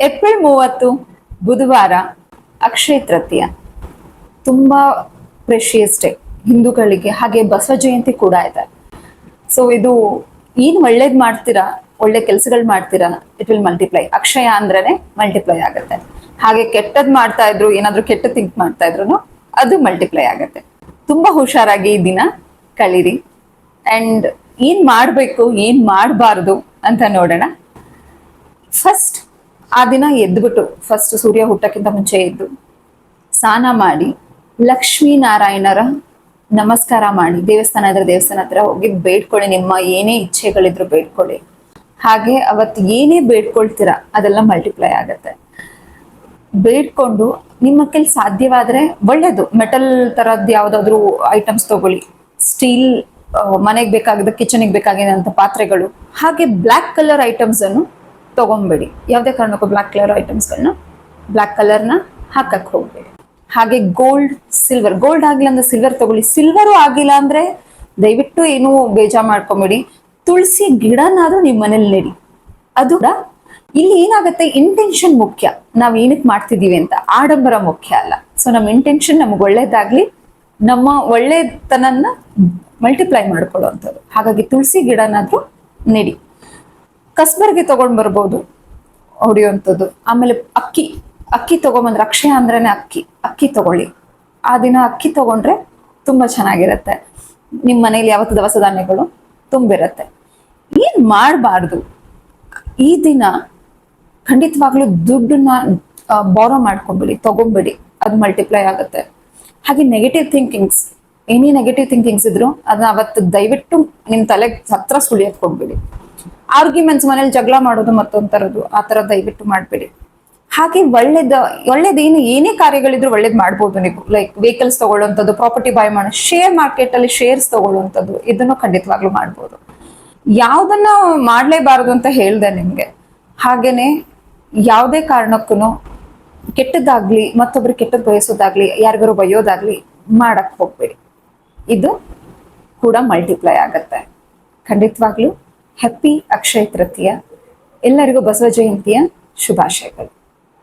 April 30 ಬುಧವಾರ ಅಕ್ಷಯ ತೃತೀಯ. ತುಂಬಾ precious day ಹಿಂದೂಗಳಿಗೆ, ಹಾಗೆ ಬಸವ ಜಯಂತಿ ಕೂಡ ಇದೆ. ಸೊ ಇದು ಏನು ಒಳ್ಳೇದ್ ಮಾಡ್ತೀರಾ, ಒಳ್ಳೆ ಕೆಲಸಗಳು ಮಾಡ್ತೀರಾ, ಇಟ್ ವಿಲ್ ಮಲ್ಟಿಪ್ಲೈ. ಅಕ್ಷಯ ಅಂದ್ರೇನೆ ಮಲ್ಟಿಪ್ಲೈ ಆಗುತ್ತೆ. ಹಾಗೆ ಕೆಟ್ಟದ್ ಮಾಡ್ತಾ ಇದ್ರು, ಏನಾದ್ರು ಕೆಟ್ಟ ಥಿಂಕ್ ಮಾಡ್ತಾ ಇದ್ರು ಅದು ಮಲ್ಟಿಪ್ಲೈ ಆಗುತ್ತೆ. ತುಂಬಾ ಹುಷಾರಾಗಿ ಈ ದಿನ ಕಳೀರಿ. ಅಂಡ್ ಏನ್ ಮಾಡ್ಬೇಕು, ಏನ್ ಮಾಡಬಾರ್ದು ಅಂತ ನೋಡೋಣ. ಫಸ್ಟ್ ಆ ದಿನ ಎದ್ಬಿಟ್ಟು, ಫಸ್ಟ್ ಸೂರ್ಯ ಹುಟ್ಟಕ್ಕಿಂತ ಮುಂಚೆ ಎದ್ದು ಸ್ನಾನ ಮಾಡಿ ಲಕ್ಷ್ಮೀನಾರಾಯಣರ ನಮಸ್ಕಾರ ಮಾಡಿ, ದೇವಸ್ಥಾನ ಹತ್ರ ಹೋಗಿ ಬೇಡ್ಕೊಳ್ಳಿ. ನಿಮ್ಮ ಏನೇ ಇಚ್ಛೆಗಳಿದ್ರು ಬೇಡ್ಕೊಳ್ಳಿ. ಹಾಗೆ ಅವತ್ತು ಏನೇ ಬೇಡ್ಕೊಳ್ತೀರಾ ಅದೆಲ್ಲ ಮಲ್ಟಿಪ್ಲೈ ಆಗತ್ತೆ. ಬೇಡ್ಕೊಂಡು ನಿಮ್ಮ ಕೈಲಿ ಸಾಧ್ಯವಾದ್ರೆ ಒಳ್ಳೇದು ಮೆಟಲ್ ತರದ್ ಯಾವ್ದಾದ್ರು ಐಟಮ್ಸ್ ತಗೊಳ್ಳಿ. ಸ್ಟೀಲ್, ಮನೆಗೆ ಬೇಕಾಗಿದ್ದ, ಕಿಚನ್ಗೆ ಬೇಕಾಗಿದ್ದಂಥ ಪಾತ್ರೆಗಳು. ಹಾಗೆ ಬ್ಲ್ಯಾಕ್ ಕಲರ್ ಐಟಮ್ಸ್ ಅನ್ನು ತಗೊಂಬೇಡಿ. ಯಾವುದೇ ಕಾರಣಕ್ಕೂ ಬ್ಲ್ಯಾಕ್ ಕಲರ್ ಐಟಮ್ಸ್ಗಳನ್ನ, ಬ್ಲ್ಯಾಕ್ ಕಲರ್ನ ಹಾಕಕ್ ಹೋಗ್ಬೇಡಿ. ಹಾಗೆ ಗೋಲ್ಡ್, ಸಿಲ್ವರ್, ಗೋಲ್ಡ್ ಆಗಿಲ್ಲ ಅಂದ್ರೆ ಸಿಲ್ವರ್ ತಗೊಳ್ಳಿ. ಸಿಲ್ವರು ಆಗಿಲ್ಲ ಅಂದ್ರೆ ದಯವಿಟ್ಟು ಏನು ಬೇಜಾರು ಮಾಡ್ಕೊಂಬೇಡಿ, ತುಳಸಿ ಗಿಡನಾದ್ರೂ ನಿಮ್ಮ ಮನೇಲಿ ನೆಡಿ. ಅದು ಇಲ್ಲಿ ಏನಾಗುತ್ತೆ, ಇಂಟೆನ್ಷನ್ ಮುಖ್ಯ. ನಾವ್ ಏನಕ್ಕೆ ಮಾಡ್ತಿದೀವಿ ಅಂತ, ಆಡಂಬರ ಮುಖ್ಯ ಅಲ್ಲ. ಸೊ ನಮ್ಮ ಇಂಟೆನ್ಷನ್ ನಮ್ಗೆ ಒಳ್ಳೇದಾಗ್ಲಿ, ನಮ್ಮ ಒಳ್ಳೆತನನ್ನ ಮಲ್ಟಿಪ್ಲೈ ಮಾಡ್ಕೊಳ್ಳುವಂಥದ್ದು. ಹಾಗಾಗಿ ತುಳಸಿ ಗಿಡನಾದ್ರೂ ನೆಡಿ. ಕಸ್ಬರ್ಗೆ ತಗೊಂಡ್ ಬರ್ಬೋದು ಹೊಡಿಯುವಂಥದ್ದು. ಆಮೇಲೆ ಅಕ್ಕಿ ತಗೊಂಬಂದ್ರೆ, ಅಕ್ಷಯ ಅಂದ್ರೇನೆ ಅಕ್ಕಿ ತಗೊಳ್ಳಿ. ಆ ದಿನ ಅಕ್ಕಿ ತಗೊಂಡ್ರೆ ತುಂಬಾ ಚೆನ್ನಾಗಿರತ್ತೆ. ನಿಮ್ಮ ಮನೇಲಿ ಯಾವತ್ತು ದವಸ ಧಾನ್ಯಗಳು ತುಂಬಿರತ್ತೆ. ಏನ್ ಮಾಡಬಾರ್ದು ಈ ದಿನ, ಖಂಡಿತವಾಗ್ಲೂ ದುಡ್ಡನ್ನ ಬಾರೋ ಮಾಡ್ಕೊಂಬಿಡಿ, ತಗೊಂಬಿಡಿ. ಅದು ಮಲ್ಟಿಪ್ಲೈ ಆಗುತ್ತೆ. ಹಾಗೆ ನೆಗೆಟಿವ್ ಥಿಂಕಿಂಗ್ಸ್, ಏನೇ ನೆಗೆಟಿವ್ ಥಿಂಕಿಂಗ್ಸ್ ಇದ್ರು ಅದನ್ನ ಅವತ್ತು ದಯವಿಟ್ಟು ನಿಮ್ ತಲೆಗೆ ಹತ್ರ ಸುಳಿಯಕ್ ಕೊಡ್ಬೇಡಿ. ಆರ್ಗ್ಯುಮೆಂಟ್ಸ್, ಮನೇಲಿ ಜಗಳ ಮಾಡೋದು ಮತ್ತೊಂಥರದ್ದು, ಆ ತರ ದಯವಿಟ್ಟು ಮಾಡ್ಬೇಡಿ. ಹಾಗೆ ಒಳ್ಳೇದೇನು ಏನೇ ಕಾರ್ಯಗಳಿದ್ರು ಒಳ್ಳೇದ್ ಮಾಡ್ಬೋದು ನೀವು. ಲೈಕ್ ವೆಹಿಕಲ್ಸ್ ತಗೊಳ್ಳುವಂಥದ್ದು, ಪ್ರಾಪರ್ಟಿ ಬೈ ಮಾಡೋ, ಶೇರ್ ಮಾರ್ಕೆಟ್ ಅಲ್ಲಿ ಶೇರ್ಸ್ ತಗೊಳ್ಳುವಂಥದ್ದು, ಇದನ್ನು ಖಂಡಿತವಾಗ್ಲೂ ಮಾಡ್ಬೋದು. ಯಾವ್ದನ್ನ ಮಾಡ್ಲೇಬಾರದು ಅಂತ ಹೇಳ್ದೆ ನಿಮ್ಗೆ. ಹಾಗೇನೆ ಯಾವುದೇ ಕಾರಣಕ್ಕೂ ಕೆಟ್ಟದ್ದಾಗ್ಲಿ, ಮತ್ತೊಬ್ರಿಗೆ ಕೆಟ್ಟದ್ ಬಯಸೋದಾಗ್ಲಿ, ಯಾರಿಗಾರು ಬೈಯೋದಾಗ್ಲಿ ಮಾಡಕ್ ಹೋಗ್ಬೇಡಿ. ಇದು ಕೂಡ ಮಲ್ಟಿಪ್ಲೈ ಆಗತ್ತೆ. ಖಂಡಿತವಾಗ್ಲೂ ಹ್ಯಾಪಿ ಅಕ್ಷಯ ತೃತೀಯ. ಎಲ್ಲರಿಗೂ ಬಸವ ಜಯಂತಿಯ ಶುಭಾಶಯಗಳು.